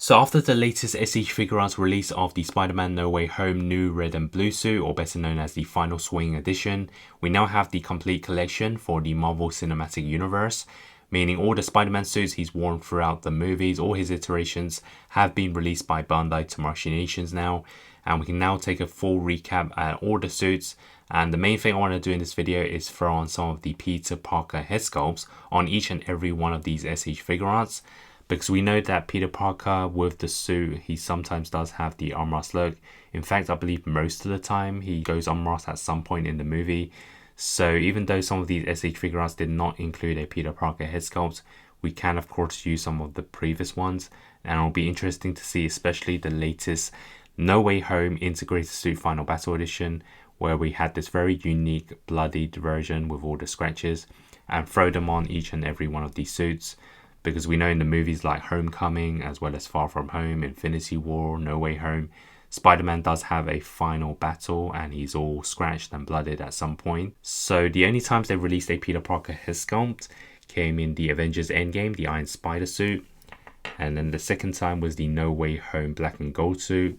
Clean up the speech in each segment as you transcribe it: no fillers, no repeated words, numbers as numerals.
So after the latest SH Figuarts release of the Spider-Man No Way Home new red and blue suit, or better known as the Final Swing Edition, we now have the complete collection for the Marvel Cinematic Universe, meaning all the Spider-Man suits he's worn throughout the movies, all his iterations have been released by Bandai to Russian nations now, and we can now take a full recap at all the suits. And the main thing I want to do in this video is throw on some of the Peter Parker head sculpts on each and every one of these SH Figuarts, because we know that Peter Parker with the suit, he sometimes does have the unmasked look. In fact, I believe most of the time he goes unmasked at some point in the movie. So even though some of these SH Figuarts did not include a Peter Parker head sculpt, we can of course use some of the previous ones, and it'll be interesting to see especially the latest No Way Home Integrated Suit Final Battle Edition, where we had this very unique bloodied version with all the scratches, and throw them on each and every one of these suits. Because we know in the movies like Homecoming, as well as Far From Home, Infinity War, No Way Home, Spider-Man does have a final battle and he's all scratched and blooded at some point. So the only times they released a Peter Parker head sculpt came in the Avengers Endgame, the Iron Spider suit. And then the second time was the No Way Home black and gold suit.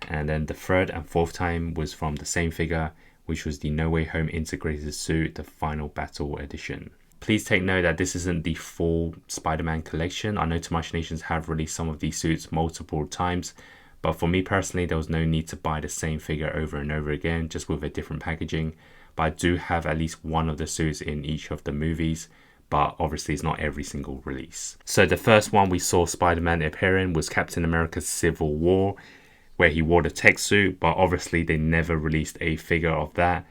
And then the third and fourth time was from the same figure, which was the No Way Home Integrated Suit, the Final Battle Edition. Please take note that this isn't the full Spider-Man collection. I know to Russian nations have released some of these suits multiple times, but for me personally, there was no need to buy the same figure over and over again, just with a different packaging. But I do have at least one of the suits in each of the movies, but obviously it's not every single release. So the first one we saw Spider-Man appearing was Captain America Civil War, where he wore the tech suit, but obviously they never released a figure of that.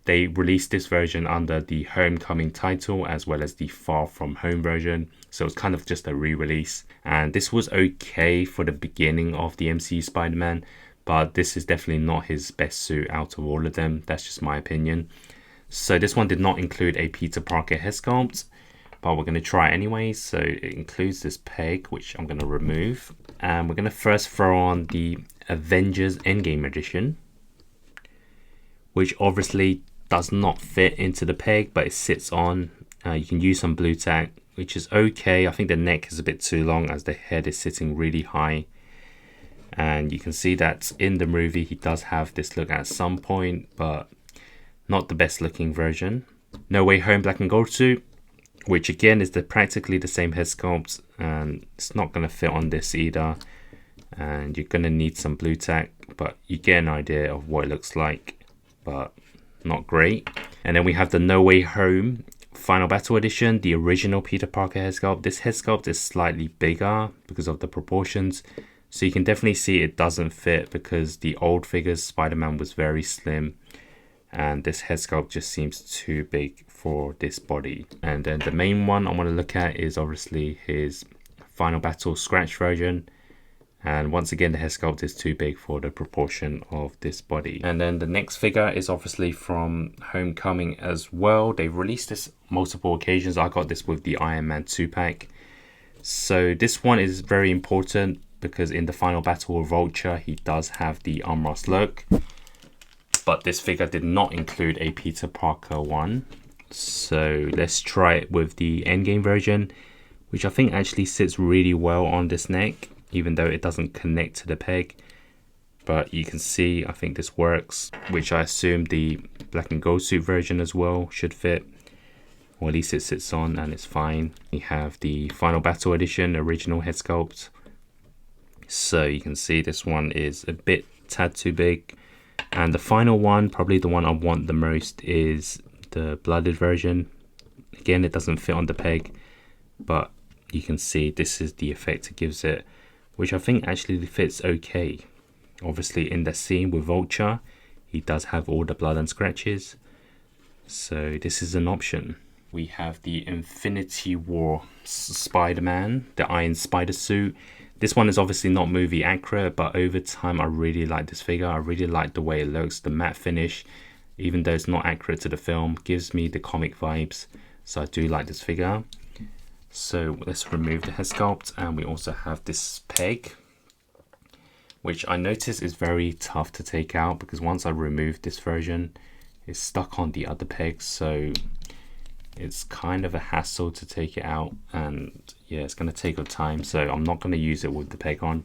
They released this version under the Homecoming title as well as the Far From Home version, so it's kind of just a re-release. And this was okay for the beginning of the MCU Spider-Man, but this is definitely not his best suit out of all of them. That's just my opinion. So this one did not include a Peter Parker head sculpt, but we're going to try it anyway. So it includes this peg, which I'm going to remove. And we're going to first throw on the Avengers Endgame edition, which obviously does not fit into the peg, but it sits on. You can use some blue tack, which is okay. I think the neck is a bit too long as the head is sitting really high. And you can see that in the movie he does have this look at some point, but not the best looking version. No Way Home black and gold suit, which again is practically the same head sculpt, and it's not going to fit on this either. And you're going to need some blue tack, but you get an idea of what it looks like, but not great. And then we have the No Way Home Final Battle Edition, the original Peter Parker head sculpt. This head sculpt is slightly bigger because of the proportions, so you can definitely see it doesn't fit because the old figures Spider-Man was very slim, and this head sculpt just seems too big for this body. And then the main one I want to look at is obviously his Final Battle scratch version. And once again, the head sculpt is too big for the proportion of this body. And then the next figure is obviously from Homecoming as well. They've released this multiple occasions. I got this with the Iron Man 2-pack. So this one is very important because in the final battle with Vulture, he does have the unmasked look. But this figure did not include a Peter Parker one. So let's try it with the Endgame version, which I think actually sits really well on this neck, even though it doesn't connect to the peg. But you can see, I think this works, which I assume the black and gold suit version as well should fit, or at least it sits on and it's fine. We have the Final Battle Edition original head sculpt. So you can see this one is a tad too big. And the final one, probably the one I want the most, is the blooded version. Again, it doesn't fit on the peg, but you can see this is the effect it gives it, which I think actually fits okay. Obviously in the scene with Vulture, he does have all the blood and scratches, so this is an option. We have the Infinity War Spider-Man, the Iron Spider suit. This one is obviously not movie accurate, but over time I really like this figure. I really like the way it looks, the matte finish, even though it's not accurate to the film, gives me the comic vibes, so I do like this figure. So let's remove the head sculpt, and we also have this peg, which I notice is very tough to take out because once I remove this version, it's stuck on the other pegs. So It's kind of a hassle to take it out, and yeah, it's going to take your time, so I'm not going to use it with the peg on,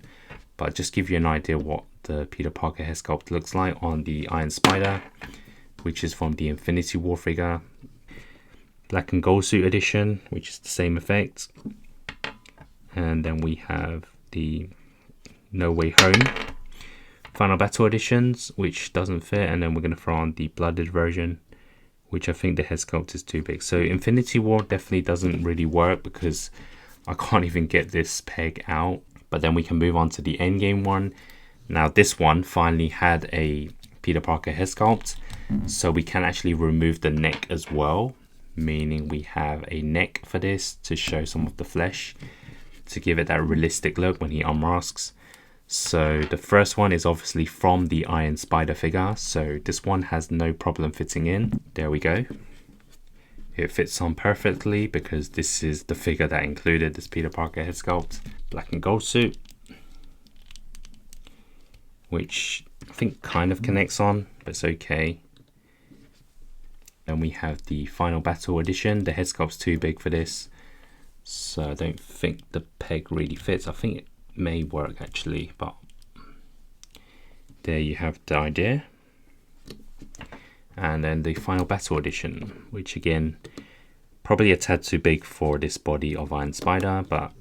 but just give you an idea what the Peter Parker head sculpt looks like on the Iron Spider, which is from the Infinity War figure. Black and Gold Suit edition, which is the same effect. And then we have the No Way Home Final Battle editions, which doesn't fit, and then we're going to throw on the blooded version, which I think the head sculpt is too big. So Infinity War definitely doesn't really work because I can't even get this peg out. But then we can move on to the Endgame one. Now this one finally had a Peter Parker head sculpt, so we can actually remove the neck as well, meaning we have a neck for this to show some of the flesh to give it that realistic look when he unmasks. So the first one is obviously from the Iron Spider figure, so this one has no problem fitting in. There we go. It fits on perfectly because this is the figure that included this Peter Parker head sculpt. Black and Gold Suit, which I think kind of connects on, but it's okay. Then we have the Final Battle edition. The head sculpt's too big for this, so I don't think the peg really fits. I think it may work actually, but there you have the idea. And then the Final Battle edition, which again, probably a tad too big for this body of Iron Spider, but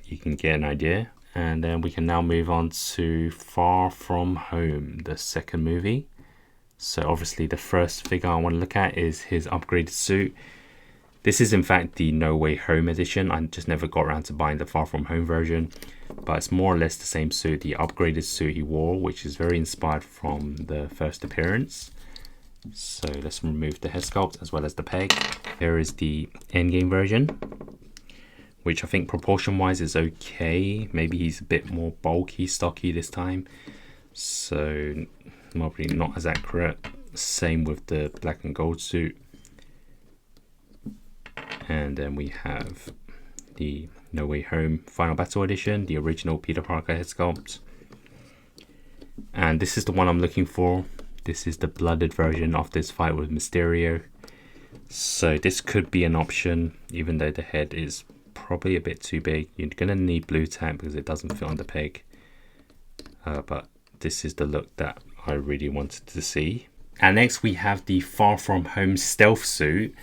you can get an idea. And then we can now move on to Far From Home, the second movie. So obviously the first figure I want to look at is his upgraded suit. This is in fact the No Way Home edition. I just never got around to buying the Far From Home version, but it's more or less the same suit, the upgraded suit he wore, which is very inspired from the first appearance. So let's remove the head sculpt as well as the peg. Here is the Endgame version, which I think proportion wise is okay. Maybe he's a bit more bulky, stocky this time, so probably not as accurate. Same with the Black and Gold Suit. And then we have the No Way Home Final Battle edition, the original Peter Parker head sculpt. And this is the one I'm looking for. This is the blooded version of this fight with Mysterio. So this could be an option, even though the head is probably a bit too big. You're going to need blue tack because it doesn't fit on the peg. But this is the look that I really wanted to see. And next we have the Far From Home stealth suit.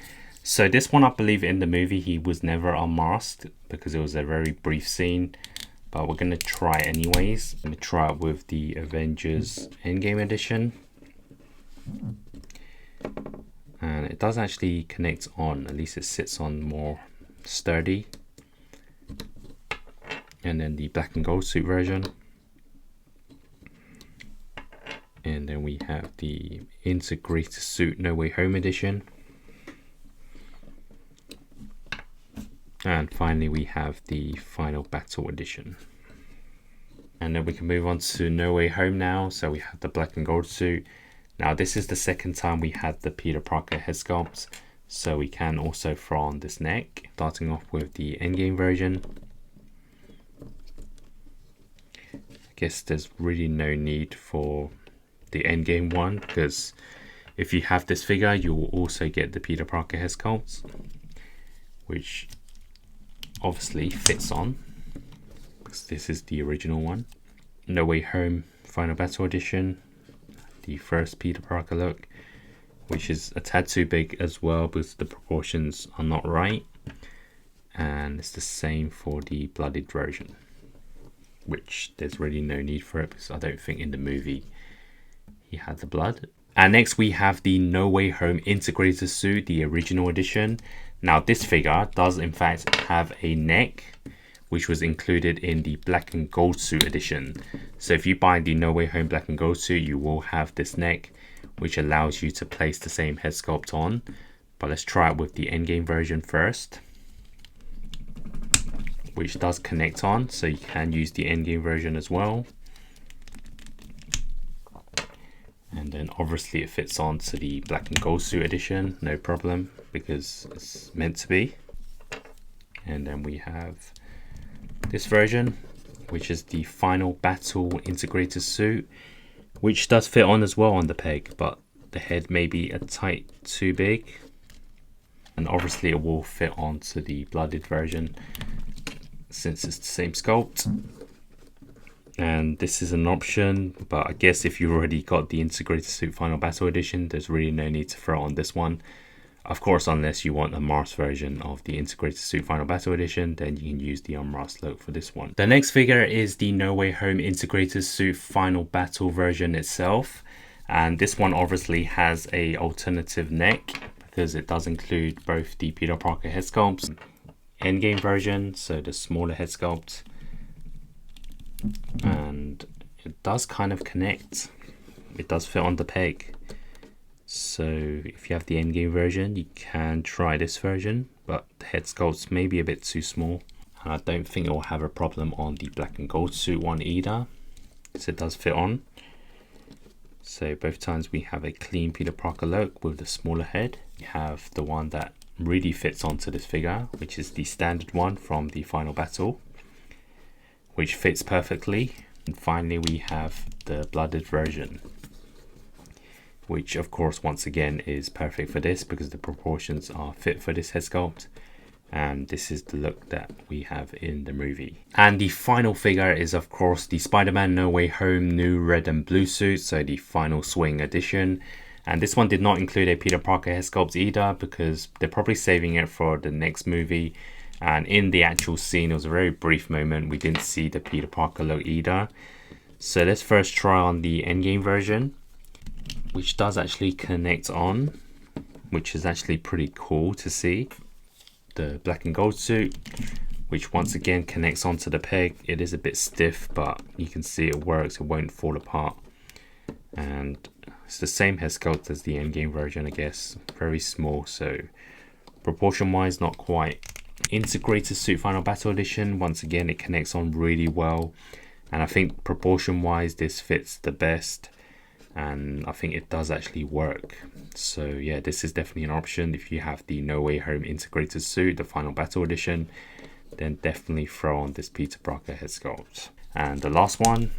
So this one, I believe in the movie he was never unmasked because it was a very brief scene, but we're going to try it anyways. Let me try it with the Avengers Endgame edition. And it does actually connect on, at least it sits on more sturdy. And then the Black and Gold Suit version. And then we have the Integrated Suit No Way Home edition. And finally we have the Final Battle edition. And then we can move on to No Way Home now. So we have the Black and Gold Suit. Now this is the second time we had the Peter Parker head sculpt, so we can also throw on this neck. Starting off with the Endgame version. I guess there's really no need for the Endgame one, because if you have this figure you will also get the Peter Parker head sculpt, which obviously fits on because this is the original one. No Way Home Final Battle edition, the first Peter Parker look, which is a tad too big as well because the proportions are not right. And it's the same for the blooded version, which there's really no need for it because I don't think in the movie he had the blood. And next we have the No Way Home integrated suit, the original edition. Now this figure does in fact have a neck, which was included in the Black and Gold Suit edition. So if you buy the No Way Home Black and Gold Suit, you will have this neck, which allows you to place the same head sculpt on. But let's try it with the Endgame version first, which does connect on, so you can use the Endgame version as well. And then obviously it fits on to the Black and Gold Suit edition, no problem, because it's meant to be. And then we have this version, which is the Final Battle integrated suit, which does fit on as well on the peg, but the head may be a too big. And obviously it will fit onto the blooded version since it's the same sculpt. And this is an option, but I guess if you've already got the integrated suit final battle edition, there's really no need to throw on this one. Of course, unless you want a masked version of the integrated suit final battle edition, then you can use the unmasked look for this one. The next figure is the No Way Home integrated suit final battle version itself. And this one obviously has a alternative neck because it does include both the Peter Parker head sculpts, Endgame version, so the smaller head sculpt, and it does kind of connect. It does fit on the peg. So if you have the Endgame version, you can try this version, but the head sculpts may be a bit too small. And I don't think it will have a problem on the black and gold suit one either, so it does fit on. So both times we have a clean Peter Parker look with the smaller head. We have the one that really fits onto this figure, which is the standard one from the final battle, which fits perfectly. And finally we have the blooded version, which of course once again is perfect for this because the proportions are fit for this head sculpt. And this is the look that we have in the movie. And the final figure is of course the Spider-Man No Way Home new red and blue suit, so the final swing edition. And this one did not include a Peter Parker head sculpt either because they're probably saving it for the next movie. And in the actual scene, it was a very brief moment, we didn't see the Peter Parker look either. So let's first try on the Endgame version, which does actually connect on, which is actually pretty cool to see. The black and gold suit, which once again connects onto the peg. It is a bit stiff, but you can see it works, it won't fall apart. And it's the same head sculpt as the Endgame version, I guess. Very small, so proportion wise not quite. Integrated suit final battle edition, once again it connects on really well, and I think proportion wise this fits the best, and I think it does actually work. So yeah, this is definitely an option. If you have the No Way Home integrated suit, the final battle edition, then definitely throw on this Peter Parker head sculpt. And the last one,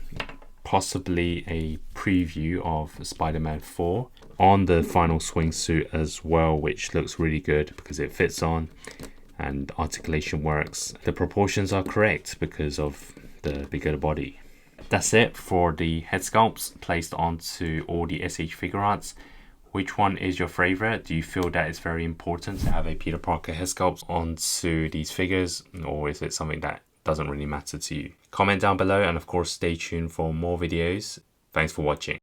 possibly a preview of Spider-Man 4 on the final swing suit as well, which looks really good because it fits on and articulation works. The proportions are correct because of the bigger body. That's it for the head sculpts placed onto all the SH Figuarts. Which one is your favorite? Do you feel that it's very important to have a Peter Parker head sculpt onto these figures, or is it something that doesn't really matter to you? Comment down below, and of course stay tuned for more videos. Thanks for watching.